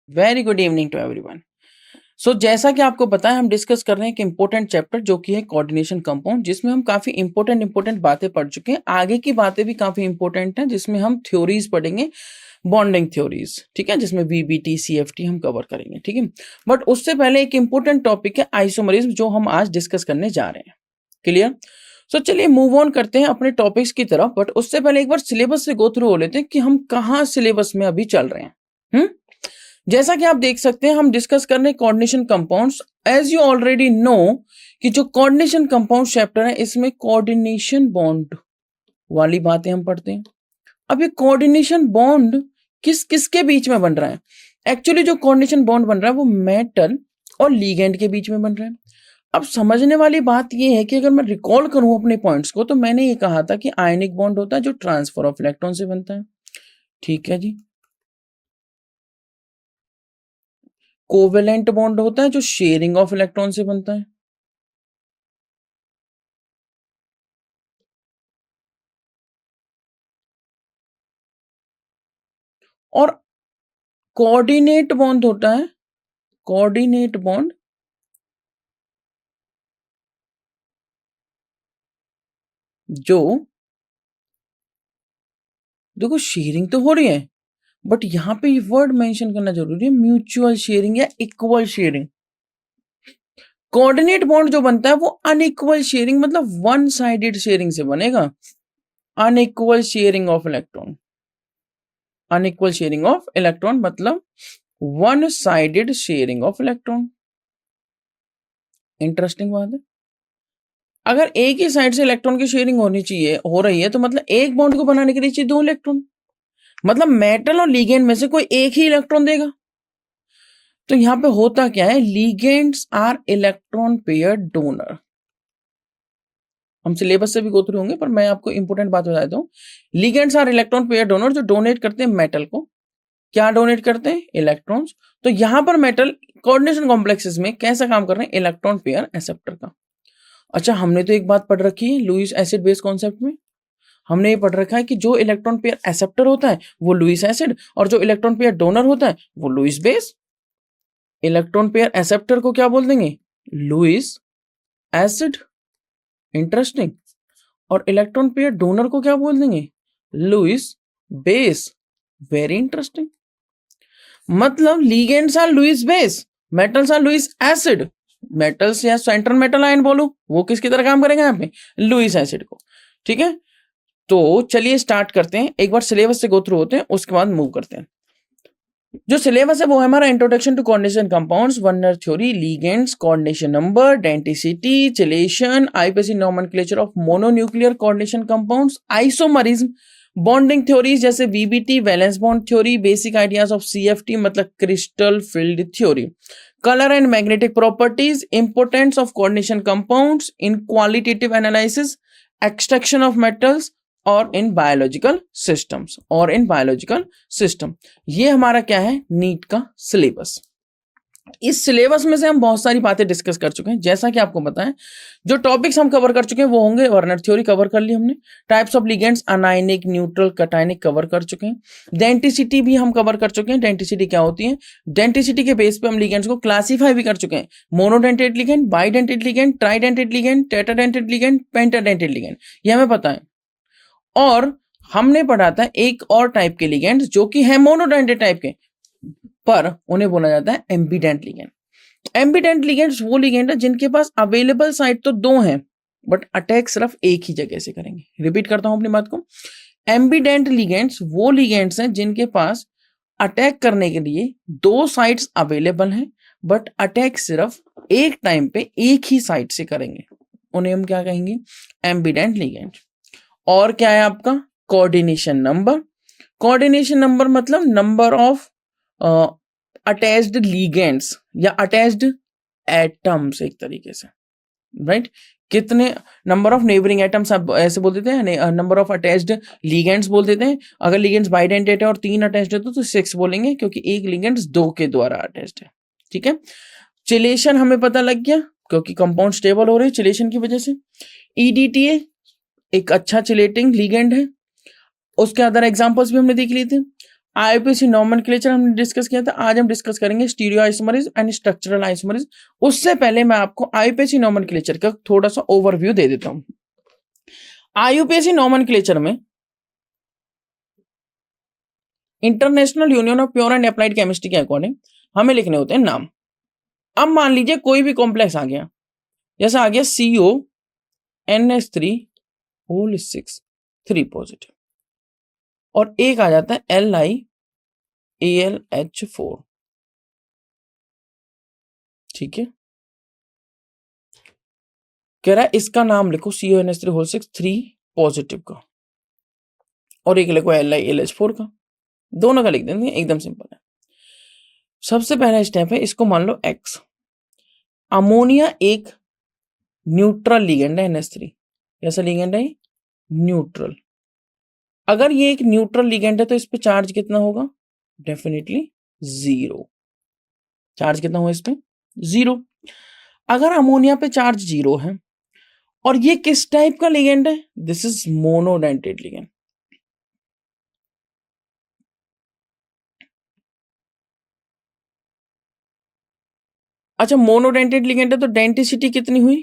Very good evening to everyone. So जैसा कि आपको पता है हम डिस्कस कर रहे हैं एक इंपॉर्टेंट चैप्टर जो कि है कोऑर्डिनेशन कंपाउंड, जिसमें हम काफी इंपॉर्टेंट बातें पढ़ चुके हैं। आगे की बातें भी काफी इंपॉर्टेंट हैं, जिसमें हम थ्योरीज पढ़ेंगे, बॉन्डिंग थ्योरीज, ठीक है, जिसमें वीबीटी सीएफटी हम कवर करेंगे, ठीक है। बट उससे पहले एक इंपॉर्टेंट टॉपिक है आइसोमरिज्म, जो हम आज डिस्कस करने जा रहे हैं। क्लियर? सो चलिए मूव ऑन करते हैं अपने टॉपिक्स की तरफ। बट उससे पहले एक बार सिलेबस से गो थ्रू हो लेते हैं कि हम कहाँ सिलेबस में अभी चल रहे हैं। जैसा कि आप देख सकते हैं हम डिस्कस कर रहे हैं coordination compounds. As you already know कि जो कोऑर्डिनेशन कंपाउंड चैप्टर है इसमें कोऑर्डिनेशन बॉन्ड वाली बातें हम पढ़ते हैं। अब ये कोऑर्डिनेशन बॉन्ड किस किसके बीच में बन रहा है? एक्चुअली जो कोऑर्डिनेशन बॉन्ड बन रहा है वो मेटल और लीगेंड के बीच में बन रहा है। अब समझने वाली बात ये है कि अगर मैं रिकॉल करूं अपने पॉइंट्स को, तो मैंने ये कहा था कि आयनिक बॉन्ड होता है जो ट्रांसफर ऑफ इलेक्ट्रॉन से बनता है, ठीक है जी। कोवेलेंट बॉन्ड होता है जो शेयरिंग ऑफ इलेक्ट्रॉन से बनता है। और कोऑर्डिनेट बॉन्ड होता है, कोऑर्डिनेट बॉन्ड जो, देखो शेयरिंग तो हो रही है, बट यहां पे ये वर्ड मेंशन करना जरूरी है, म्यूचुअल शेयरिंग या इक्वल शेयरिंग। कोऑर्डिनेट बॉन्ड जो बनता है वो अनइक्वल शेयरिंग, मतलब वन साइडेड शेयरिंग से बनेगा। Unequal sharing of electron, unequal sharing of electron मतलब one sided sharing of electron. Interesting बात है। अगर एक ही साइड से इलेक्ट्रॉन की शेयरिंग होनी चाहिए, हो रही है, तो मतलब एक बॉन्ड को बनाने के लिए चाहिए दो इलेक्ट्रॉन, मतलब मेटल और लीगेंड में से कोई एक ही इलेक्ट्रॉन देगा। तो यहां पे होता क्या है, ligands are electron pair donor. हम सिलेबस से भी गो थ्रू होंगे, पर मैं आपको इंपॉर्टेंट बात बता देता हूँ। Ligands are electron pair donor, जो डोनेट करते हैं मेटल को। क्या डोनेट करते हैं? इलेक्ट्रॉन्स। तो यहां पर मेटल कोऑर्डिनेशन कॉम्प्लेक्सेस में कैसा काम कर रहे हैं? इलेक्ट्रॉन पेयर एक्सेप्टर का। अच्छा, हमने तो एक बात पढ़ रखी है लुईस एसिड बेस कॉन्सेप्ट में। हमने ये पढ़ रखा है कि जो इलेक्ट्रॉन पेयर एक्सेप्टर होता है वो लुईस एसिड, और जो इलेक्ट्रॉन पेयर डोनर होता है वो Lewis base. Electron pair acceptor को क्या बोल देंगे? Lewis acid. इंटरेस्टिंग। और इलेक्ट्रॉन पेयर डोनर को क्या बोल देंगे? Lewis base. Very interesting. मतलब ligands are Lewis base, metals are Lewis acid. Metals या सेंट्रल मेटल आयन बोलो, वो किसकी तरह काम करेगा यहाँ पे? लुईस एसिड को। ठीक है, तो चलिए स्टार्ट करते हैं। एक बार सिलेबस से गो थ्रू होते हैं, उसके बाद मूव करते हैं। जो सिलेबस है वो है हमारा introduction to coordination compounds, Werner theory, ligands, coordination number, denticity, chelation, IPC nomenclature of mononuclear coordination compounds, isomerism, bonding theories जैसे VBT, valence bond theory, basic ideas of CFT मतलब crystal field theory, color and magnetic properties, importance of coordination compounds in qualitative analysis, extraction of metals और in biological systems, और in biological system. ये हमारा क्या है? NEET का syllabus. इस syllabus में से हम बहुत सारी बातें डिस्कस कर चुके हैं। जैसा कि आपको पता है, जो टॉपिक्स हम कवर कर चुके हैं वो होंगे, वर्नर थ्योरी कवर कर ली हमने, types of ligands, anionic, neutral, cationic cover कर चुके हैं, डेंटिसिटी भी हम कवर कर चुके हैं। डेंटिसिटी क्या होती है? डेंटिसिटी के बेस पे हम लिगेंड्स को क्लासीफाई भी कर चुके हैं, monodentate ligand, bidentate ligand, ट्राइडेंटेड ligand, tetradentate ligand, पेंटाडेंटेड ligand, ये हमें पता है। और हमने पढ़ा था एक और टाइप के लिगेंड्स जो कि है मोनोडेंटेड टाइप के, पर उन्हें बोला जाता है एम्बीडेंट लिगेंड। एम्बीडेंट लिगेंड्स वो लिगेंड है जिनके पास अवेलेबल साइट तो दो हैं, बट अटैक सिर्फ एक ही जगह से करेंगे। रिपीट करता हूं अपनी बात को, एम्बीडेंट लिगेंड्स वो लिगेंड्स हैं जिनके पास अटैक करने के लिए दो साइट्स अवेलेबल हैं, बट अटैक सिर्फ एक टाइम पे एक ही साइट से करेंगे। उन्हें हम क्या कहेंगे? एम्बीडेंट लिगेंड। और क्या है आपका? Coordination number. कोऑर्डिनेशन नंबर मतलब नंबर ऑफ अटैच्ड लिगेंड्स या अटैच्ड एटम्स, एक तरीके से, राइट? कितने नंबर ऑफ नेबरिंग एटम्स आप ऐसे बोल देते हैं, नंबर ऑफ अटैच्ड लिगेंड्स बोल देते हैं। अगर लिगेंड्स बाइडेंटेड है और तीन अटैच्ड है तो 6 बोलेंगे, क्योंकि एक लिगेंड्स दो के द्वारा अटैच्ड है। ठीक है, चिलेशन हमें पता लग गया, क्योंकि कंपाउंड स्टेबल हो रहे हैं चिलेशन की वजह से। ईडीटीए एक अच्छा चिलेटिंग लिगेंड है, उसके अदर एग्जांपल्स भी हमने देख लिए थे। आईयूपीएसी नोमेनक्लेचर हमने डिस्कस किया था। आज हम डिस्कस करेंगे stereo isomerase and structural isomerase. उससे पहले मैं आपको आईयूपीएसी नोमेनक्लेचर का थोड़ा सा ओवरव्यू दे देता हूं। आईयूपीएसी नोमेनक्लेचर में international union of pure and applied chemistry के अकॉर्डिंग हमें लिखने होते हैं नाम। अब मान लीजिए कोई भी कॉम्प्लेक्स आ गया, जैसा आ गया CONH3 3 पॉजिटिव, और एक आ जाता है LiAlH4, ठीक है। कह रहा है इसका नाम लिखो CONH3 3 पॉजिटिव का, और एक लिखो LiAlH4 का, दोनों का लिख देंगे, एकदम सिंपल है। सबसे पहला स्टेप है, इसको मान लो X। अमोनिया एक न्यूट्रल लिगेंड है NH3। कैसा लिगेंड है? न्यूट्रल। अगर ये एक न्यूट्रल लिगेंड है तो इस पे चार्ज कितना होगा? डेफिनेटली 0। चार्ज कितना होगा इस पे? 0। अगर अमोनिया पे चार्ज 0 है और ये किस टाइप का लिगेंड है? This is monodentate ligand. अच्छा, मोनोडेंटेड लिगेंड है तो डेंटिसिटी कितनी हुई?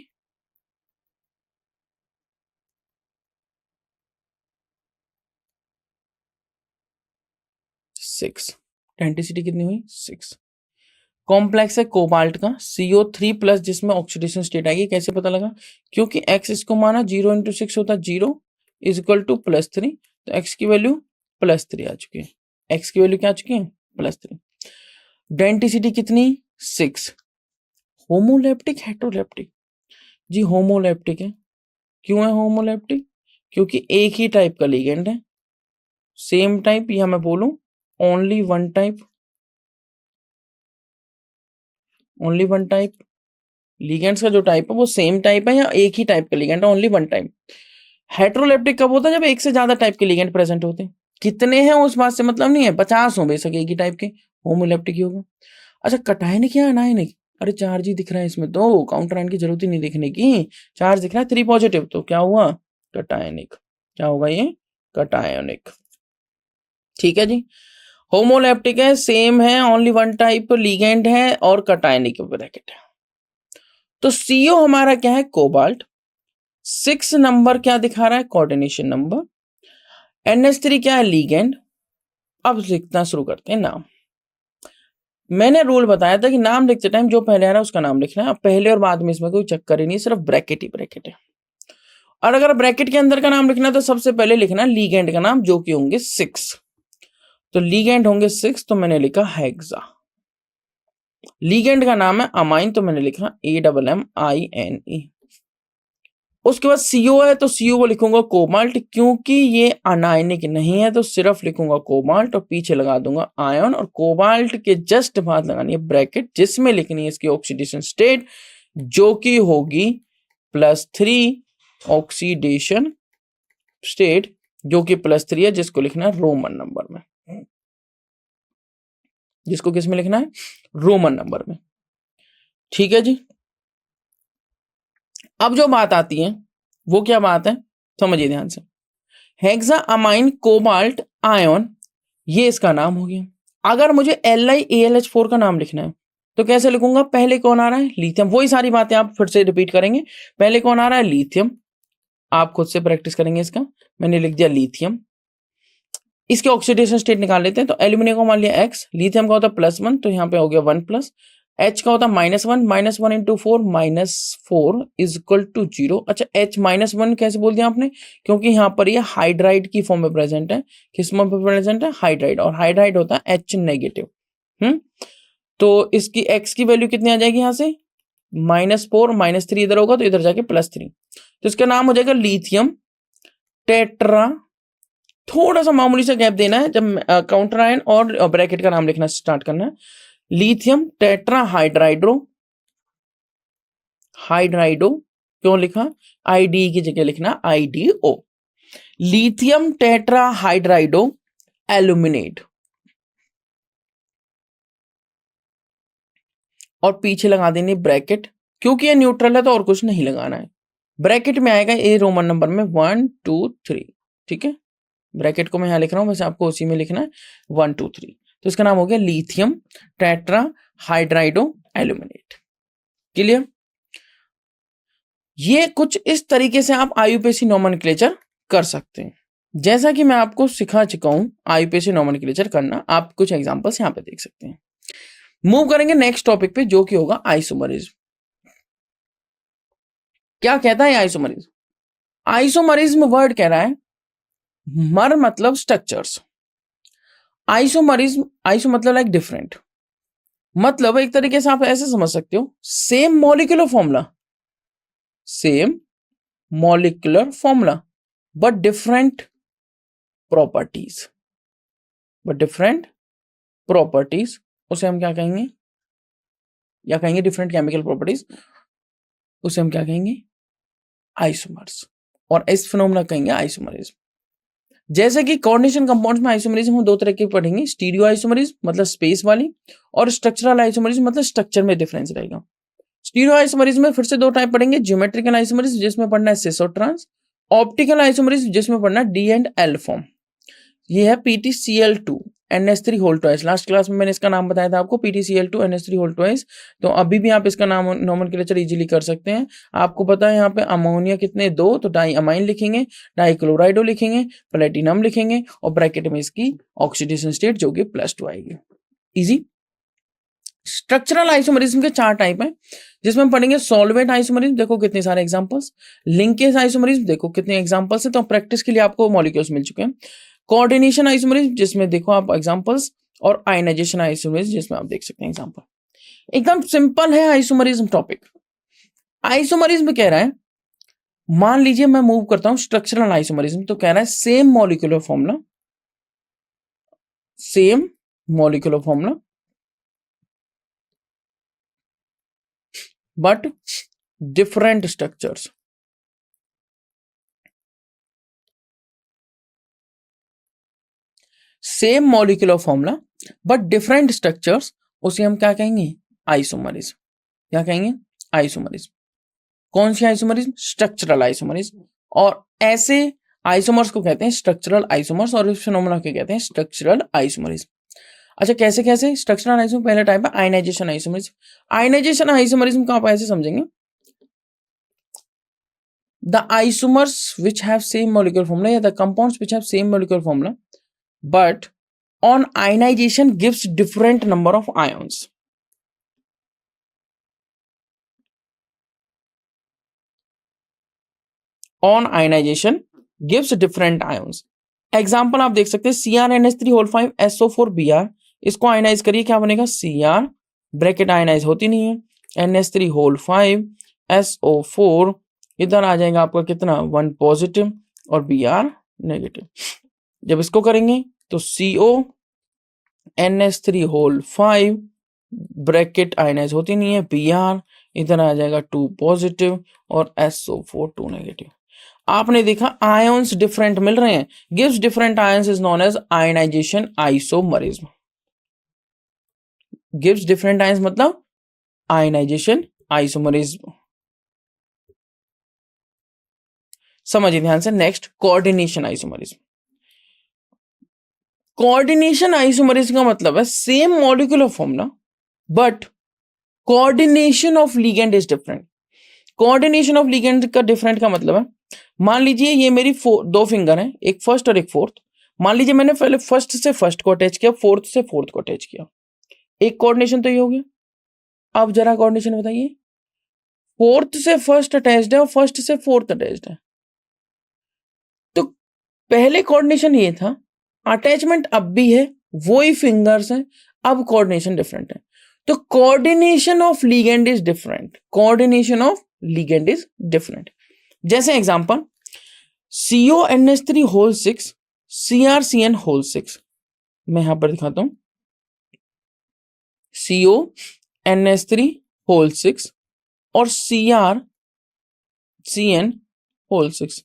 6। डेंटिसिटी कितनी हुई? 6। कॉम्प्लेक्स है कोबाल्ट का CO3+, जिसमें ऑक्सीडेशन स्टेट आएगी। कैसे पता लगा? क्योंकि X इसको माना 0 × 6 होता है 0 = +3, तो X की वैल्यू +3 आ चुकी है। X की वैल्यू क्या आ चुकी है? +3। डेंटिसिटी कितनी? 6। Homoleptic heteroleptic? जी होमोलेप्टिक है। क्यों है होमोलेप्टिक? क्योंकि एक ही टाइप का लिगेंड है, सेम टाइप, या मैं बोलूं only one type. Only one type ligands का जो टाइप है वो सेम टाइप है, या एक ही टाइप का लिगेंड है, ओनली वन टाइप। हेटेरोलेप्टिक कब होता है? जब एक से ज्यादा टाइप के लिगेंड प्रेजेंट होते हैं। कितने हैं उस बात से मतलब नहीं है, 50 हो बेशक एक ही टाइप के, होमोलेप्टिक ही होगा। अच्छा, कटायनिक या अनायनिक? अरे चार्ज ही दिख रहा है इसमें, तो काउंटर आयन की जरूरत ही नहीं दिखने की। चार्ज दिख रहा है 3 पॉजिटिव, तो क्या हुआ? कटायनिक। क्या होगा ये? कटायनिक। ठीक है जी। होमोलेप्टिक है, सेम है, ओनली वन टाइप लिगेंड है, और कटायनिक ब्रैकेट है। तो CO हमारा क्या है? कोबाल्ट। 6 नंबर क्या दिखा रहा है? Coordination number. NH3 क्या है? लिगेंड। अब लिखना शुरू करते हैं नाम। मैंने रूल बताया था कि नाम लिखते टाइम जो पहले आ रहा है उसका नाम लिखना है। अब पहले और बाद में इसमें कोई चक्कर ही नहीं, सिर्फ ब्रैकेट ही ब्रैकेट है। और अगर ब्रैकेट के अंदर का नाम लिखना है तो सबसे पहले लिखना लिगेंड का नाम, जो कि होंगे 6। तो लिगेंड होंगे 6, तो मैंने लिखा हेक्सा। लिगेंड का नाम है अमाइन, तो मैंने लिखा AMMINE। उसके बाद CO है, तो CO को लिखूंगा कोबाल्ट, क्योंकि ये अनायनिक नहीं है तो सिर्फ लिखूंगा कोबाल्ट, और पीछे लगा दूंगा आयन, और कोबाल्ट के जस्ट बाद लगानी है ब्रैकेट, जिसमें लिखनी है इसकी ऑक्सीडेशन स्टेट, जो कि होगी +3 ऑक्सीडेशन स्टेट, जो कि +3 है, जिसको लिखना है रोमन नंबर में। जिसको किस में लिखना है? रोमन नंबर में। ठीक है जी। अब जो बात आती है वो क्या बात है, समझिए ध्यान से। हेक्सा अमाइन कोबाल्ट आयन, ये इसका नाम हो गया। अगर मुझे LiAlH4 का नाम लिखना है तो कैसे लिखूंगा? पहले कौन आ रहा है? लिथियम। वही सारी बातें आप फिर से रिपीट करेंगे। पहले कौन आ रहा है? लिथियम। आप खुद से प्रैक्टिस करेंगे इसका। मैंने लिख दिया लिथियम। इसके ऑक्सीडेशन स्टेट निकाल लेते हैं। तो एल्यूमिनियम को मान लिया X, लिथियम का होता है +1, तो यहाँ पे हो गया 1+, H का होता है -1, -1 × 4 -4 = 0। अच्छा, H -1 कैसे बोल दिया आपने? क्योंकि यहाँ पर ये हाइड्राइड की फॉर्म में प्रेजेंट है। किस फॉर्म में प्रेजेंट है? हाइड्राइड, और हाइड्राइड होता है H-। तो इसकी X की वैल्यू कितनी आ जाएगी? यहाँ से -4, -3 इधर होगा तो इधर जाके +3, तो इसका नाम हो जाएगा लिथियम टेट्रा। थोड़ा सा मामूली सा गैप देना है जब काउंटर आयन और ब्रैकेट का नाम लिखना स्टार्ट करना है। Lithium tetra हाइड्राइड्रो। हाइड्राइडो क्यों लिखा? ID की जगह लिखना IDO। लिथियम टेट्रा हाइड्राइडो एल्यूमिनेट, और पीछे लगा देनी ब्रैकेट, क्योंकि ये न्यूट्रल है तो और कुछ नहीं लगाना है। ब्रैकेट में आएगा A रोमन नंबर में 1 2 3, ठीक है। ब्रैकेट को मैं यहाँ लिख रहा हूँ, वैसे आपको उसी में लिखना है 1 2 3। तो इसका नाम हो गया लिथियम टेट्रा हाइड्राइडो एल्यूमिनेट। क्लियर? ये कुछ इस तरीके से आप आईयूपीएसी नोमेनक्लेचर कर सकते हैं, जैसा कि मैं आपको सिखा चुका हूं आईयूपीएसी नोमेनक्लेचर करना। आप कुछ एग्जांपल्स यहां पे देख सकते हैं। मूव करेंगे नेक्स्ट टॉपिक पे, जो कि होगा आइसोमरिज्म। क्या कहता है आइसोमरिज्म? आइसोमरिज्म वर्ड कह रहा है मर मतलब स्ट्रक्चर्स। आइसोमरिज्म, आइसो मतलब लाइक डिफरेंट, मतलब एक तरीके से आप ऐसे समझ सकते हो same molecular formula, same molecular formula but different properties, but different properties, उसे हम क्या कहेंगे, या कहेंगे डिफरेंट केमिकल प्रॉपर्टीज, उसे हम क्या कहेंगे, आइसोमर्स। और इस फिनोमेना कहेंगे आइसोमरिज्म। जैसे कि कोऑर्डिनेशन कंपाउंड्स में आइसोमरिज्म हम दो तरह के पढ़ेंगे, स्टीरियो आइसोमरिज्म मतलब स्पेस वाली, और स्ट्रक्चरल आइसोमरिज्म मतलब स्ट्रक्चर में डिफरेंस रहेगा। स्टीरियो आइसोमरिज्म में फिर से दो टाइप पढ़ेंगे, ज्योमेट्रिकल आइसोमरिज्म जिसमें पढ़ना है सिस और ट्रांस, ऑप्टिकल आइसोमरिज्म जिसमें पढ़ना है डी एंड एल फॉर्म। ये है PTCl2 NH3 whole twice. Last class में मैंने इसका नाम बताया था आपको, PTCl2 NH3 होल ट्वाइस। तो अभी भी आप इसका नाम नोमेनक्लेचर इजीली कर सकते हैं। आपको पता है यहाँ पे अमोनिया कितने, 2, तो डाई अमाइन लिखेंगे, डाई क्लोराइडो लिखेंगे, प्लेटिनम लिखेंगे, और ब्रैकेट में इसकी ऑक्सीडेशन स्टेट जो कि +2 आएगी। इजी। स्ट्रक्चरल आइसोमरिज्म के 4 टाइप हैं, जिसमें हम पढ़ेंगे सॉल्वेंट आइसोमरिज्म, देखो कितने सारे एग्जांपल्स, लिंकेज आइसोमरिज्म, देखो कितने एग्जांपल्स हैं, तो प्रैक्टिस के लिए आपको मॉलिक्यूल्स मिल चुके हैं। कोऑर्डिनेशन आइसोमरिज्म जिसमें देखो आप एग्जांपल्स, और आयनाइजेशन आइसोमरिज्म जिसमें आप देख सकते हैं एग्जांपल। एकदम सिंपल है आइसोमरिज्म टॉपिक। आइसोमरिज्म कह रहा है, मान लीजिए मैं मूव करता हूं स्ट्रक्चरल आइसोमरिज्म, तो कह रहा है same molecular formula, same molecular formula but different structures। Same molecular formula but different structures, उसे हम क्या कहेंगे, आइसोमरिज्म। क्या कहेंगे, आइसोमरिज्म। कौन सी आइसोमरिज्म, स्ट्रक्चरल आइसोमरिज्म। और ऐसे आइसोमर्स को कहते हैं स्ट्रक्चरल आइसोमर्स, और इस फिनोमेना को कहते हैं स्ट्रक्चरल आइसोमरिज्म। अच्छा कैसे कैसे, स्ट्रक्चरल आइसोमर पहला टाइप है आयनाइजेशन आइसोमरिज्म। आयनाइजेशन आइसोमरिज्म को आप ऐसे समझेंगे, the isomers which have same molecular formula, या the compounds which have same molecular formula but on ionization gives different number of ions। on ionization gives different ions। Example आप देख सकते हैं CrNH3 5SO4Br, इसको आयनाइज करिए, क्या बनेगा, Cr, bracket ionise होती नहीं है, NH3 5SO4, इधर आ जाएगा आपका कितना, 1 पॉजिटिव और Br नेगेटिव। जब इसको करेंगे तो CONH3 ब्रैकेट आयनाइज होती नहीं है, Br, इधर आ जाएगा 2 पॉजिटिव और SO4 2 नेगेटिव। आपने देखा आयंस डिफरेंट मिल रहे हैं, gives different ions is known as ionization isomerism. Gives different ions मतलब आयनाइजेशन आइसोमरिज्म। समझिए ध्यान से। Next coordination isomerism. Coordination isomerism का मतलब है same molecular formula but coordination of ligand is different. Coordination of ligand का डिफरेंट का मतलब है, मान लीजिए ये मेरी 2 फिंगर हैं, एक फर्स्ट और एक फोर्थ। मान लीजिए मैंने पहले फर्स्ट से फर्स्ट को अटैच किया, फोर्थ से फोर्थ को अटैच किया, एक कोऑर्डिनेशन तो ये हो गया। अब जरा कोऑर्डिनेशन बताइए, फोर्थ से फर्स्ट अटैच्ड है और फर्स्ट से फोर्थ अटैच्ड है, तो पहले कोऑर्डिनेशन ये था, अटैचमेंट अब भी है, वही फिंगर्स हैं, अब कोऑर्डिनेशन डिफरेंट है। तो coordination of ligand is different, coordination of ligand is different. जैसे एग्जांपल CONH3 CrCN6, मैं यहां पर दिखाता हूं, CONH3 और CrCN6।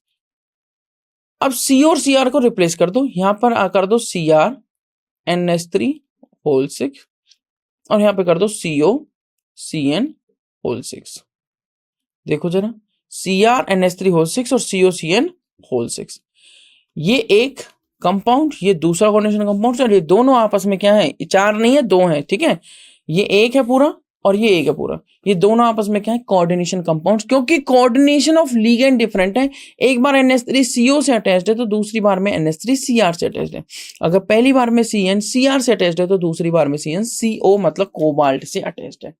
अब C और Cr को रिप्लेस कर दो, यहां पर कर दो CrNH3 और यहां पे कर दो COCN6। देखो जरा, CrNH3 और COCN6, ये एक कंपाउंड, ये दूसरा कोऑर्डिनेशन कंपाउंड, और ये दोनों आपस में क्या है, 4 नहीं है 2 है, ठीक है, ये एक है पूरा और ये एक है पूरा, ये दोनों आपस में क्या है, कोऑर्डिनेशन कंपाउंड्स, क्योंकि कोऑर्डिनेशन ऑफ लिगेंड डिफरेंट है। एक बार NH3CO से अटैच्ड है तो दूसरी बार में NH3Cr से अटैच्ड है। अगर पहली बार में CnCr से अटैच्ड है तो दूसरी बार में CnCO मतलब कोबाल्ट से अटैच्ड है।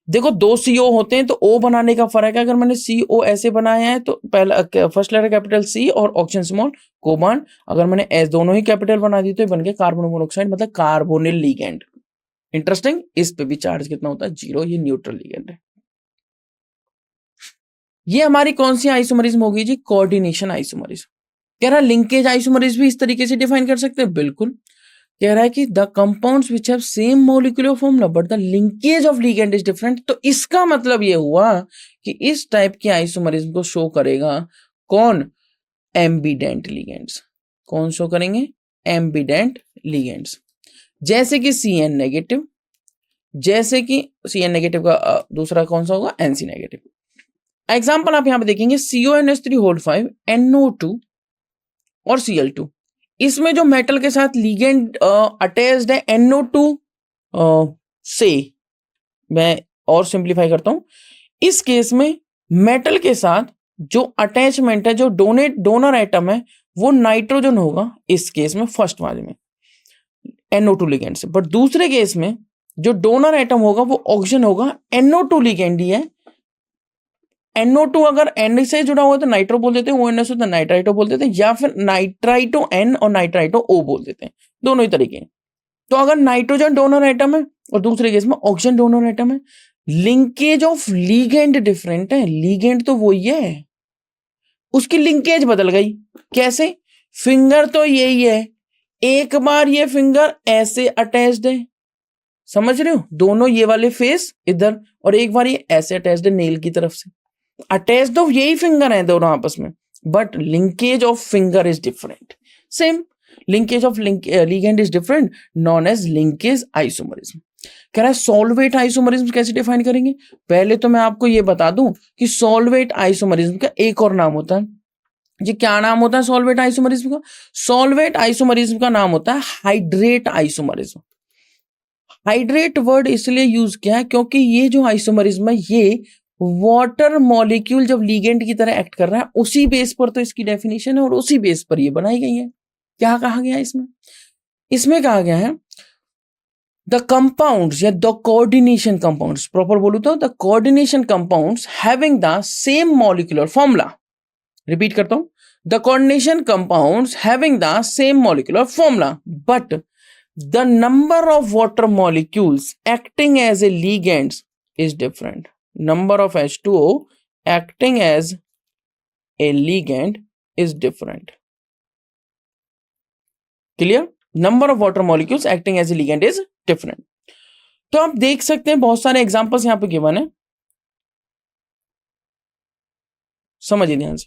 देखो 2 CO होते हैं तो O बनाने का फर्क है। अगर मैंने CO ऐसे बनाया है तो पहला फर्स्ट लेटर कैपिटल C और ऑक्सीजन स्मॉल कोबाल्ट, अगर मैंने S दोनों ही कैपिटल बना दी तो ये बन गया कार्बन मोनोऑक्साइड मतलब कार्बोनिल लिगेंड। इंटरेस्टिंग। इस पे भी चार्ज कितना होता है, 0, ये न्यूट्रल लिगेंड है। ये हमारी कौन सी आइसोमरिज्म होगी जी, कोऑर्डिनेशन आइसोमरिज्म। कह रहा है लिंकेज आइसोमरिज्म भी इस तरीके से डिफाइन कर सकते हैं, बिल्कुल। कह रहा है कि the compounds which have same molecular formula but the linkage of ligand is different. तो इसका मतलब ये हुआ कि इस टाइप की आइसोमरिज्म को शो करेगा कौन, एम्बिडेंट लिगेंड्स। कौन शो करेंगे, एम्बिडेंट लिगेंड्स, जैसे कि Cn नेगेटिव, जैसे कि Cn नेगेटिव का दूसरा कौन सा होगा, Nc नेगेटिव। एग्जाम्पल आप यहां पे देखेंगे CONH3 NO2 और Cl2। इसमें जो मेटल के साथ लिगेंड अटैच्ड है NO2 से, मैं और सिंप्लीफाई करता हूं, इस केस में मेटल के साथ जो अटैचमेंट है, जो डोनर एटम है वो नाइट्रोजन होगा, इस केस में फर्स्ट वाले में NO2 लिगेंड से। बट दूसरे केस में जो डोनर एटम होगा वो ऑक्सीजन होगा, NO2 लिगेंड ही है। NO2 अगर N से जुड़ा हुआ तो नाइट्रो बोल देते हैं, ONS तो नाइट्राइटो बोल देते हैं, या फिर नाइट्राइटो N और नाइट्राइटो O बोल देते हैं, दोनों ही तरीके हैं। तो अगर नाइट्रोजन डोनर एटम है और दूसरे केस में ऑक्सीजन डोनर एटम है, लिंकेज ऑफ लिगेंड डिफरेंट है, लिगेंड तो वही है, उसकी लिंकेज बदल गई। कैसे, फिंगर तो यही है, एक बार ये फिंगर ऐसे अटैच्ड है, समझ रहे हो, दोनों ये वाले फेस इधर, और एक बार ये ऐसे अटैच्ड है नेल की तरफ से, अटैच्ड तो यही फिंगर है दोनों आपस में, but linkage of finger is different. Same linkage of ligand is different, known as linkage isomerism. कह रहा है सॉल्वेट आइसोमरिज्म कैसे डिफाइन करेंगे। पहले तो मैं आपको ये बता दूं कि सॉल्वेट आइसोमरिज्म का एक और नाम होता है जी, क्या नाम होता है सॉल्वेट आइसोमरिज्म का, सॉल्वेट आइसोमरिज्म का नाम होता है हाइड्रेट आइसोमरिज्म। हाइड्रेट वर्ड इसलिए यूज किया है क्योंकि ये जो आइसोमरिज्म है ये वाटर मॉलिक्यूल जब लिगेंड की तरह एक्ट कर रहा है, उसी बेस पर तो इसकी डेफिनेशन है और उसी बेस पर ये बनाई गई है। क्या कहा गया है इसमें कहा गया है द कंपाउंड्स या द कोऑर्डिनेशन कंपाउंड्स, प्रॉपर बोलू तो the coordination compounds having the same molecular formula. Repeat करता हूं, the coordination compounds having the same molecular formula but the number of water molecules acting as a ligands is different. Number of H2O acting as a ligand is different. Clear? Number of water molecules acting as a ligand is different. तो आप देख सकते हैं बहुत सारे examples यहां पे given है, समझिए ध्यान से।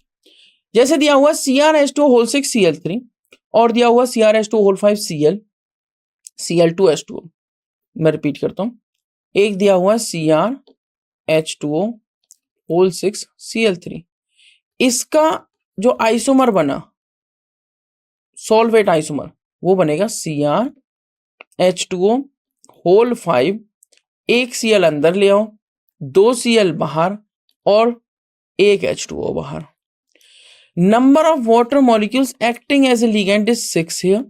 जैसे दिया हुआ CrH2O6Cl3 और दिया हुआ CrH2O5Cl Cl2H2O। मैं रिपीट करता हूं, एक दिया हुआ CrH2O6Cl3, इसका जो आइसोमर बना सॉल्वेट आइसोमर वो बनेगा CrH2O5, एक Cl अंदर ले आओ, 2 Cl बाहर और एक H2O बाहर। Number of water molecules acting as a ligand is 6 here,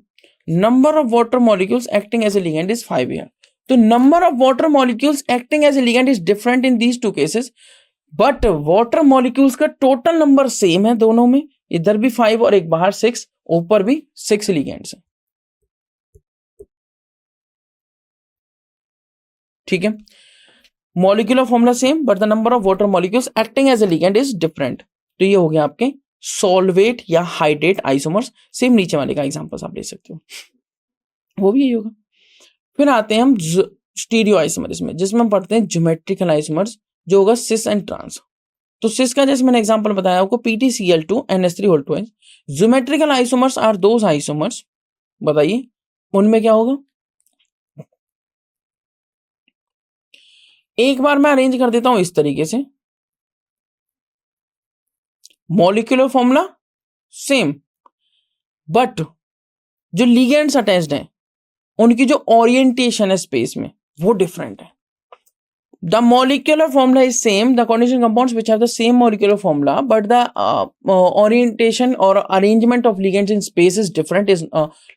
number of water molecules acting as a ligand is 5 here. तो number of water molecules acting as a ligand is different in these two cases, but water molecules का total number same है दोनों में, इधर भी 5 और एक बाहर 6, ऊपर भी 6 ligands है। ठीक है, molecular formula same but the number of water molecules acting as a ligand is different। तो ये हो गया आपके सॉल्वेट या हाइड्रेट आइसोमर्स। सेम नीचे वाले का एग्जांपल्स आप ले सकते हो, वो भी यही होगा। फिर आते हैं हम स्टीरियो आइसोमर्स में, जिसमें हम पढ़ते हैं ज्योमेट्रिकल आइसोमर्स, जो होगा सिस एंड ट्रांस। तो सिस का जैसे मैंने एग्जांपल बताया आपको PtCl2 NH3O2। Geometrical isomers are those isomers, बताइए उनमें क्या होगा। एक बार मैं अरेंज कर देता हूं इस तरीके से, मॉलिक्यूलर फॉर्मूला सेम बट जो लिगेंड्स अटैच्ड हैं उनकी जो ओरिएंटेशन है स्पेस में वो डिफरेंट है. The molecular formula is same. The coordination compounds which have the same molecular formula, but the orientation or arrangement of ligands in space is different. Is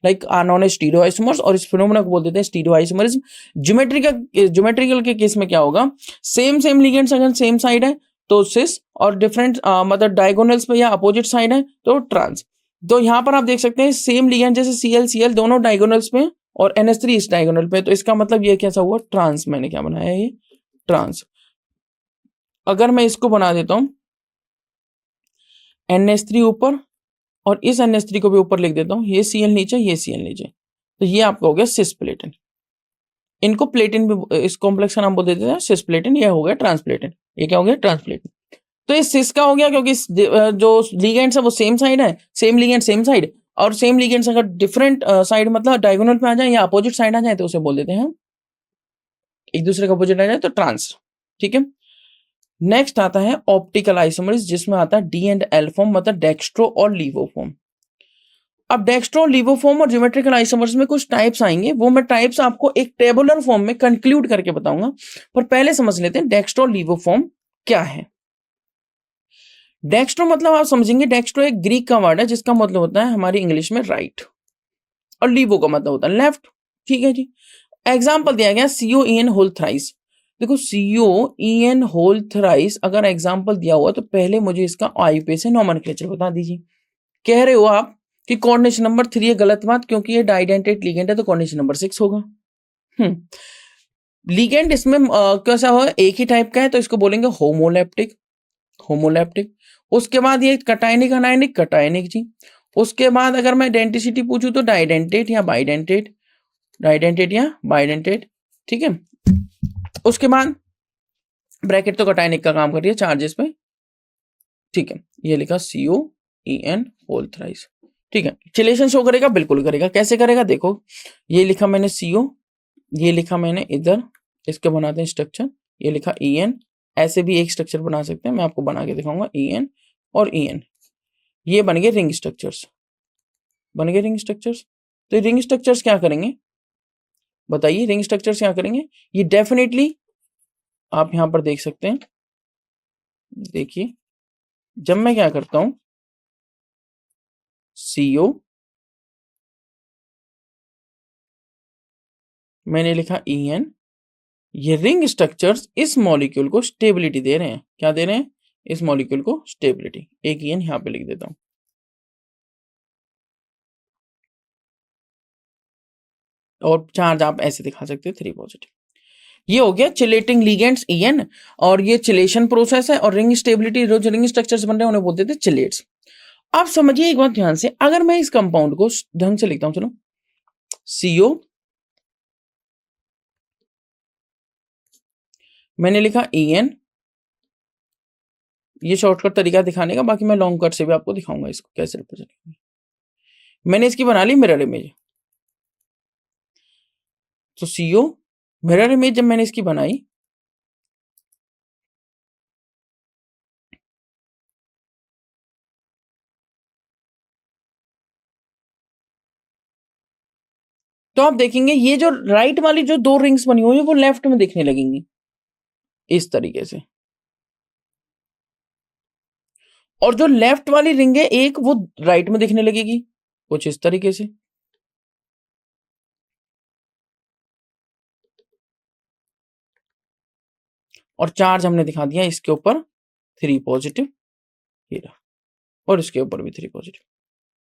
like are known as stereoisomers, और इस phenomena को बोल देते हैं stereoisomerism. Geometrical के case में क्या होगा? Same ligands अगर same side है तो cis, और different मतलब diagonals पे या opposite side है तो trans. तो यहाँ पर आप देख सकते हैं सेम लिगेंड जैसे Cl दोनों डायगोनल्स पे और NH3 इस डायगोनल पे, तो इसका मतलब ये कैसा हुआ? ट्रांस. मैंने क्या बनाया है? ये ट्रांस. अगर मैं इसको बना देता हूं NH3 ऊपर और इस NH3 को भी ऊपर लिख देता हूं, ये Cl नीचे, ये Cl नीचे, तो ये आपका हो गया सिस प्लेटिन. इनको प्लेटिन भी, इस कॉम्प्लेक्स का नाम बोल देते हैं सिस प्लेटिन. ये हो गया ट्रांसप्लेटिन. ये क्या हो गया? ट्रांसप्लेटिन. तो ये सिस का हो गया क्योंकि जो लिगेंड्स है वो सेम साइड है, सेम लिगेंड सेम साइड, और सेम लिगेंड्स अगर डिफरेंट साइड मतलब डायगोनल पे आ जाए या अपोजिट साइड आ जाए तो उसे बोल देते हैं, एक दूसरे का अपोजिट आ जाए तो ट्रांस. ठीक है. नेक्स्ट आता है ऑप्टिकल आइसोमर्स, जिसमें आता है डी एंड एल फॉर्म, मतलब डेक्स्ट्रो और लीवो फॉर्म. अब डेक्स्ट्रो, लीवो फॉर्म और ज्योमेट्रिकल आइसोमर्स में कुछ टाइप्स आएंगे, वो मैं टाइप्स आपको एक टेबुलर फॉर्म में कंक्लूड करके बताऊंगा, पर पहले समझ लेते हैं डेक्स्ट्रो लीवो फॉर्म क्या है. डेक्स्ट्रो मतलब आप समझेंगे, डेक्स्ट्रो एक ग्रीक का वर्ड है जिसका मतलब होता है हमारी इंग्लिश में राइट, और लीवो का मतलब होता है लेफ्ट. ठीक है जी. एग्जाम्पल दिया गया COEN होल थ्राइस. देखो COEN होल थ्राइस अगर एग्जाम्पल दिया हुआ तो पहले मुझे इसका IUPAC से नोमेनक्लेचर बता दीजिए. कह रहे हो आप कि कोऑर्डिनेशन नंबर 3 है, गलत बात, क्योंकि ये डाइडेंटेट लिगेंड है तो कोऑर्डिनेशन नंबर 6 होगा. लिगेंड इसमें कैसा हो, एक ही टाइप का है तो इसको बोलेंगे होमोलैप्टिक. होमोलैप्टिक. उसके बाद ये कटायनिक अनायनिक, कटायनिक जी. उसके बाद अगर मैं आइडेंटिसिटी पूछूं तो डाइडेंटेट या बाइडेंटेट, डाइडेंटेट या बाइडेंटेट. ठीक है. उसके बाद ब्रैकेट तो कटायनिक का काम कर रही है चार्जेस पे. ठीक है. ये लिखा COEN होल थ्राइस. ठीक है. चिलेशन शो करेगा? बिल्कुल करेगा. कैसे करेगा? देखो, ये लिखा मैंने CO, ये लिखा मैंने इधर, इसके बनाते हैं स्ट्रक्चर. ये लिखा EN, ऐसे भी एक स्ट्रक्चर बना सकते हैं, मैं आपको बना के दिखाऊंगा. EN और EN, ये बन गए रिंग स्ट्रक्चर्स. बन गए रिंग स्ट्रक्चर्स. तो रिंग स्ट्रक्चर्स क्या करेंगे बताइए? रिंग स्ट्रक्चर्स क्या करेंगे? ये डेफिनेटली आप यहां पर देख सकते हैं. देखिए, जब मैं क्या करता हूं CO, मैंने लिखा EN, ये रिंग स्ट्रक्चर्स इस मॉलिक्यूल को स्टेबिलिटी दे रहे हैं. क्या दे रहे हैं? इस मॉलिक्यूल को स्टेबिलिटी. एक EN यहां पे लिख देता हूं. और चार्ज आप ऐसे दिखा सकते हैं 3 पॉजिटिव. ये हो गया चिलेटिंग लिगेंड्स EN, और ये चिलेशन प्रोसेस है. और रिंग स्टेबिलिटी, जो रिंग स्ट्रक्चर्स बन रहे हैं उन्हें बोलते थे चिलेट्स. आप समझिए एक बात ध्यान से, अगर मैं इस कंपाउंड को ढंग से लिखता हूं, चलो, CO, मैंने लिखा EN, ये शॉर्टकट तरीका दिखाने का, बाकी मैं लॉन्ग कट से भी आपको दिखाऊंगा इसको कैसे रिप्रेजेंट करना. मैंने इसकी बना ली मिरर इमेज. तो CO मिरर इमेज जब मैंने इसकी बनाई, तो आप देखेंगे ये जो राइट वाली जो 2 रिंग्स बनी हुई है वो लेफ्ट में दिखने लगेंगी इस तरीके से, और जो लेफ्ट वाली रिंग है एक, वो राइट में दिखने लगेगी कुछ इस तरीके से. और चार्ज हमने दिखा दिया इसके ऊपर 3 पॉजिटिव, ये रहा, और इसके ऊपर भी 3 पॉजिटिव.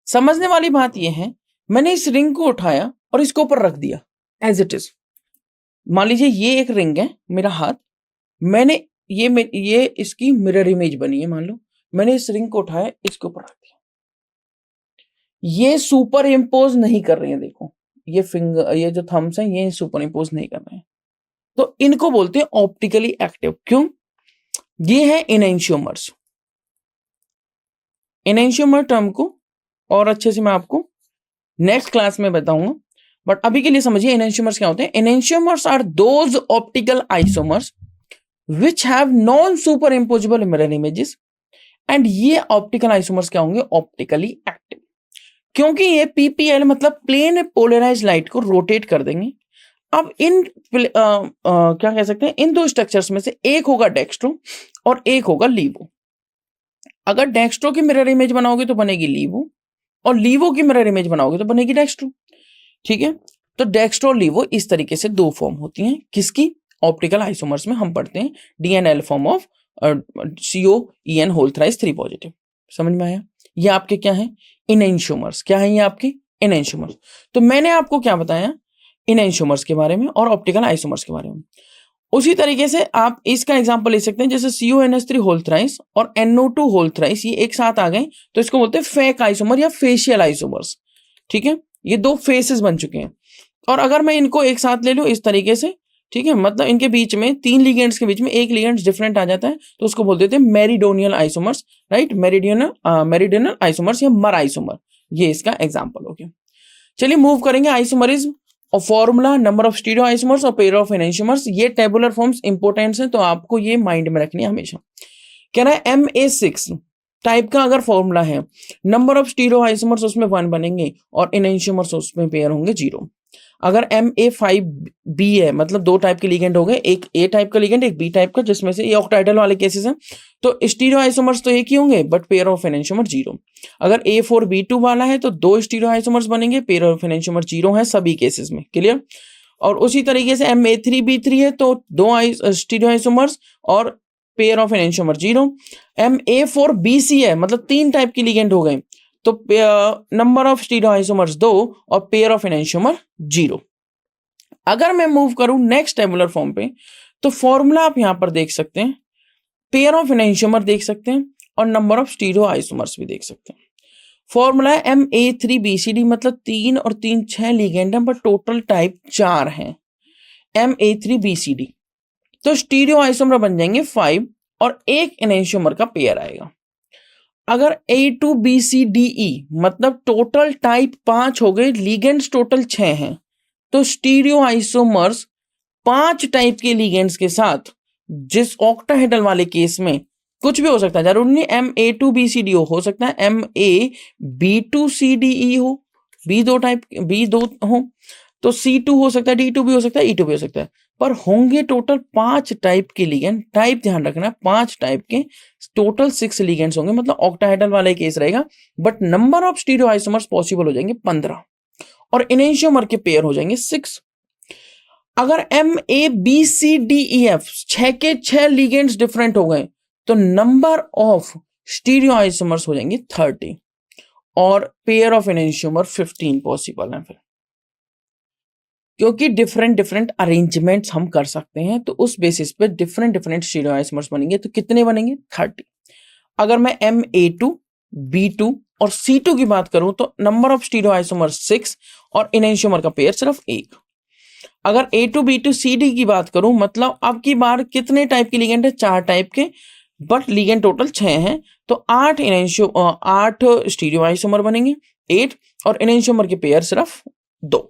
समझने वाली बात यह है, मैंने इस रिंग को उठाया और इसके ऊपर रख दिया एज इट इज. मान लीजिए ये एक रिंग है, मेरा हाथ, मैंने ये इसकी मिरर इमेज बनी है. मान लो मैंने इस रिंग को उठाया, इसके ऊपर रख दिया. ये सुपर इम्पोज नहीं कर रहे हैं. देखो ये फिंगर, ये जो थम्स हैं, ये सुपर इम्पोज नहीं कर रहे हैं, तो इनको बोलते हैं ऑप्टिकली एक्टिव. क्यों? ये है इनैंशियोमर्स. इनैंशियोमर टर्म को और अच्छे से मैं आपको नेक्स्ट क्लास में बताऊंगा, बट अभी के लिए समझिए इनैंशियोमर्स क्या होते हैं. Enantiomers are those optical isomers which have non superimposable mirror images, and ये ऑप्टिकल आइसोमर्स क्या होंगे? Optically active. क्योंकि ये पीपीएल मतलब प्लेन पोलराइज लाइट को रोटेट कर देंगे। अब इन क्या कह सकते हैं, इन दो स्ट्रक्चर्स में से एक होगा डेक्स्ट्रो और एक होगा लीवो। अगर डेक्स्ट्रो की मिरर इमेज बनाओगे तो बनेगी लीवो, और लीवो की मिरर इमेज बनाओगे तो बनेगी डेक्स्ट्रो। ठीक है, तो डेक्स्ट्रो और लीवो इस तरीके से दो फॉर्म होती हैं। किसकी? ऑप्टिकल आइसोमर्स में हम पढ़ते हैं d and l form of COEN whole thrice 3 positive. समझ में आया? ये आपके क्या है? इनएंशियोमर्स। क्या है ये आपके? इनएंशियोमर्स। तो मैंने आपको क्या बताया? इनएंशियोमर्स के बारे में और ऑप्टिकल आइसोमर्स के बारे में। उसी तरीके से आप इसका एग्जांपल ले सकते हैं, जैसे CONH3 होल थ्राइस और NO2 होल थ्राइस, ये एक साथ आ गए तो इसको बोलते हैं फेक आइसोमर या फेशियल आइसोमर्स। ठीक है, ये दो फेसेस बन चुके हैं। और अगर मैं इनको एक साथ ले लूं इस तरीके से, ठीक है, मतलब इनके बीच में 3 लिगेंड्स के बीच में एक लिगेंड डिफरेंट आ जाता है, तो उसको बोल देते हैं meridional isomers, right? Meridional isomers या मर आइसोमर, ये इसका एग्जांपल हो गया। चलिए मूव करेंगे आइसोमरिज्म और formula, number of stereo isomers और पेयर ऑफ एनेंशियोमर्स। ये टेबुलर फॉर्म्स इंपॉर्टेंट हैं, तो आपको ये माइंड में रखनी है हमेशा। कह रहा है MA6 टाइप का अगर फॉर्मूला है, नंबर ऑफ स्टीरियो आइसोमर्स उसमें 1 बनेंगे और एनेंशियोमर्स उसमें पेयर होंगे 0। अगर MA5B है, मतलब 2 टाइप के लिगेंड हो गए, एक A टाइप का लिगेंड, एक B टाइप का, जिसमें से ये ऑक्टाइडल वाले केसेस हैं, तो स्टीरियो आइसोमर्स तो एक ही होंगे बट पेयर ऑफ एनेंशियोमर 0। अगर A4B2 वाला है तो 2 स्टीरियो आइसोमर्स बनेंगे, पेयर ऑफ एनेंशियोमर 0 है सभी केसेस में। क्लियर? और उसी तरीके से MA3B3 है तो 2 स्टीरियो आइसोमर्स और पेयर ऑफ एनेंशियोमर 0। MA4BC है, मतलब 3 टाइप के लिगेंड हो गए, तो नंबर ऑफ स्टीरियो आइसोमर्स 2 और पेयर ऑफ एनेंशियोमर 0। अगर मैं मूव करूं नेक्स्ट टेबुलर फॉर्म पे, तो फॉर्मूला आप यहां पर देख सकते हैं, पेयर ऑफ एनेंशियोमर देख सकते हैं और नंबर ऑफ स्टीरियो आइसोमर्स भी देख सकते हैं। फॉर्मूला है MA3BCD, मतलब 3 और 3 6 लिगेंड है, बट टोटल टाइप 4 है। MA3BCD, तो स्टीरियो आइसोमर बन जाएंगे 5 और एक एनेंशियोमर का पेयर आएगा। अगर A2BCDE, मतलब टोटल टाइप 5 हो गए, लिगेंड्स टोटल 6 हैं, तो स्टीरियो आइसोमर्स 5 टाइप के लिगेंड्स के साथ, जिस ऑक्टाहेड्रल वाले केस में कुछ भी हो सकता है, जरूरी नहीं MA2BCD हो सकता है MAB2CDE हो, B2 हो, तो C2 हो सकता है, D2 भी हो सकता है, E2 भी हो सकता है, पर होंगे टोटल 5 टाइप के लिगेंड। टाइप ध्यान रखना, 5 टाइप के, टोटल 6 लिगेंड्स होंगे, मतलब ऑक्टाहेड्रल वाला केस रहेगा, but number of stereo isomers possible हो जाएंगे 15 और एनेंशियोमर के पेयर हो जाएंगे 6। अगर MABCDEF 6 के 6 लिगेंड्स डिफरेंट हो गए, तो नंबर ऑफ स्टीरियो आइसोमर्स हो जाएंगे 30 और पेयर ऑफ एनेंशियोमर 15 पॉसिबल है। फिर क्योंकि डिफरेंट अरेंजमेंट्स हम कर सकते हैं, तो उस बेसिस पे डिफरेंट स्टीरियो आइसोमर्स बनेंगे, तो कितने बनेंगे? 30। अगर मैं MA2, B2 और C2 की बात करूं, तो नंबर ऑफ स्टीरियो आइसोमर्स 6 और एनेंशियोमर का पेयर सिर्फ 1। अगर A2B2CD की बात करूं, मतलब अब की बार कितने टाइप के लिगेंड है? 4 टाइप के, बट लिगेंड टोटल 6 हैं, तो 8 स्टीरियो आइसोमर बनेंगे, 8, और एनेंशियोमर के पेयर सिर्फ 2।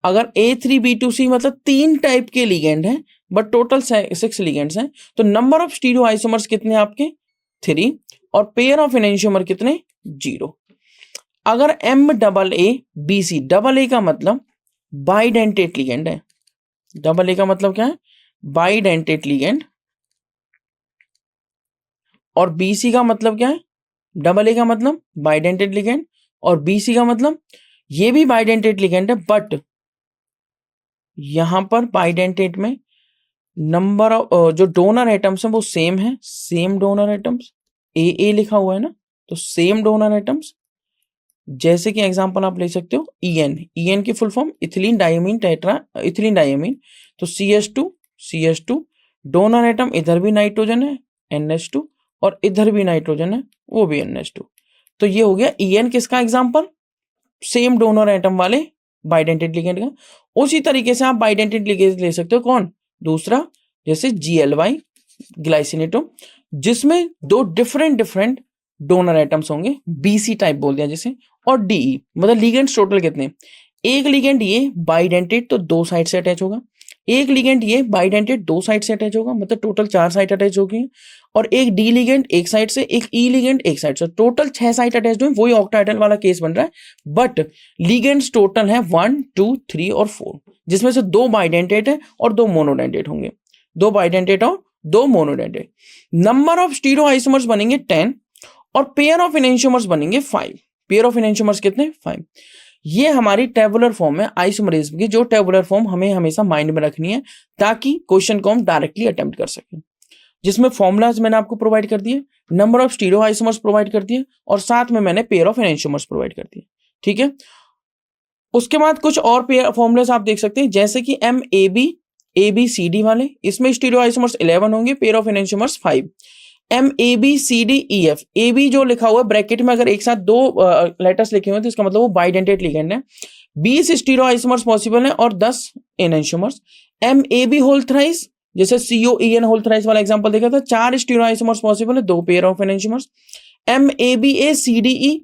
अगर A3B2C, मतलब 3 टाइप के लिगेंड हैं बट टोटल 6 लिगेंड्स हैं, तो नंबर ऑफ स्टीरियो आइसोमर्स कितने आपके? 3 और पेयर ऑफ एनेंशियोमर कितने? 0। अगर MAABC, डबल ए का मतलब बाइडेंटेट लिगेंड है। डबल ए का मतलब क्या है? Bidentate ligand. और BC का मतलब क्या है? डबल ए का मतलब बाइडेंटेट लिगेंड और BC का मतलब ये भी बाइडेंटेट लिगेंड है, बट यहां पर बाइडेंटेट में नंबर ऑफ जो डोनर एटम्स हैं वो सेम है, सेम डोनर एटम्स, AA लिखा हुआ है ना, तो सेम डोनर एटम्स। जैसे कि एग्जांपल आप ले सकते हो EN की full form ethylene diamine tetra ethylene diamine, तो CH2 डोनर एटम इधर भी नाइट्रोजन है NH2 और इधर भी नाइट्रोजन है वो भी NH2, तो ये हो गया EN किसका एग्जांपल? सेम डोनर एटम वाले बाइडेंटेट लिगेंड का। उसी तरीके से आप बाइडेंटेट लिगेंड ले सकते हो, कौन? दूसरा, जैसे GLY ग्लाइसिनेटो, जिसमें 2 डिफरेंट डोनर एटम्स होंगे, BC टाइप बोल दिया जिसे, और DE, मतलब लिगेंड्स टोटल कितने? एक लिगेंड ये बाइडेंटेट, तो 2 साइड से अटैच होगा, एक लिगेंड ये बाइडेंटेट 2 साइड से अटैच होगा, मतलब टोटल 4 साइड अटैच होगी, और एक डी लिगेंड एक साइड से, एक ई लिगेंड एक साइड से, टोटल 6 साइड अटैच हुए। वही ऑक्टाहेड्रल वाला केस बन रहा है, बट लिगेंड्स टोटल है 1 2 3 और 4, जिसमें से 2 बाइडेंटेट है और 2 मोनोडेंटेट होंगे, 2 बाइडेंटेट और 2 monodentate. Number of stereo isomers बनेंगे 10 और पेयर ऑफ एनेंटियोमर्स बनेंगे 5। पेयर ऑफ एनेंटियोमर्स कितने? 5। ये हमारी टेबुलर फॉर्म है आइसोमरिज्म की, जो टेबुलर फॉर्म हमें हमेशा माइंड में रखनी है ताकि क्वेश्चन को हम डायरेक्टली अटेम्प्ट कर सकें, जिसमें फॉर्मूलाज मैंने आपको प्रोवाइड कर दिए, number of stereo isomers provide कर दिए, और साथ में मैंने पेयर ऑफ एनेंटियोमर्स प्रोवाइड कर दिए। ठीक है, उसके बाद कुछ और पेयर फॉर्मूलाज आप देख सकते हैं, जैसे कि MAB वाले, इसमें स्टीरियो आइसोमर्स 11 होंगे, pair of enantiomers 5। MABCDEF, AB जो लिखा हुआ है ब्रैकेट में, अगर एक साथ 2 लेटर्स लिखे हुए हैं तो इसका मतलब वो बाइडेंटेट लिगेंड है। 20 स्टीरियो आइसोमर्स पॉसिबल है और 10 एनेंटियोमर्स। MAB होल थ्राइस, जैसे COEN होल थ्राइस वाला एग्जांपल देखा था, 4 स्टीरियो आइसोमर्स पॉसिबल है, 2 पेयर ऑफ एनेंटियोमर्स। MABACDE,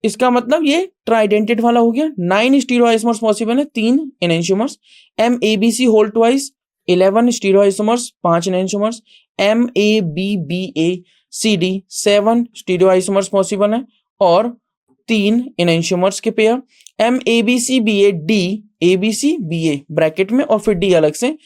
इसका मतलब ये ट्राइडेंटेट वाला हो गया, 9 स्टीरियो आइसोमर्स पॉसिबल है, 3 enantiomers. MABC whole twice, 11 stereo isomers, 5 enantiomers. MABBACD 7 stereo isomers possible है और 3 एनेंटियोमर्स के पेयर। MABCBAD ब्रैकेट में और फिर डी अलग से,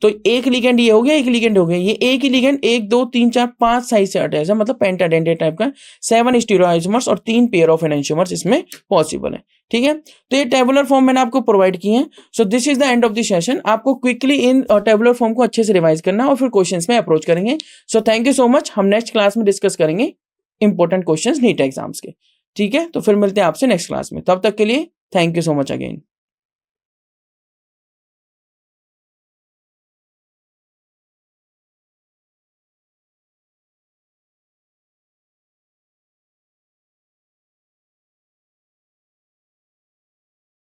तो एक लिगेंड ये हो गया, एक लिगेंड हो गया, ये एक ही लिगेंड 1 2 3 4 5 साइड से अटैच है, मतलब पेंटाडेंटेट टाइप का। 7 स्टीरियो आइसोमर्स और 3 पेयर ऑफ एनेंटियोमर्स इसमें पॉसिबल है। ठीक है, तो ये टेबुलर फॉर्म मैंने आपको प्रोवाइड की है। So this is the end of the session. आपको क्विकली इन टेबुलर फॉर्म को अच्छे से रिवाइज करना और फिर क्वेश्चंस में अप्रोच करेंगे। So thank you so much. हम नेक्स्ट क्लास में डिस्कस करेंगे इंपॉर्टेंट क्वेश्चंस नीट एग्जाम्स के। ठीक है, तो फिर मिलते हैं आपसे नेक्स्ट क्लास में, तब तक के लिए thank you so much again.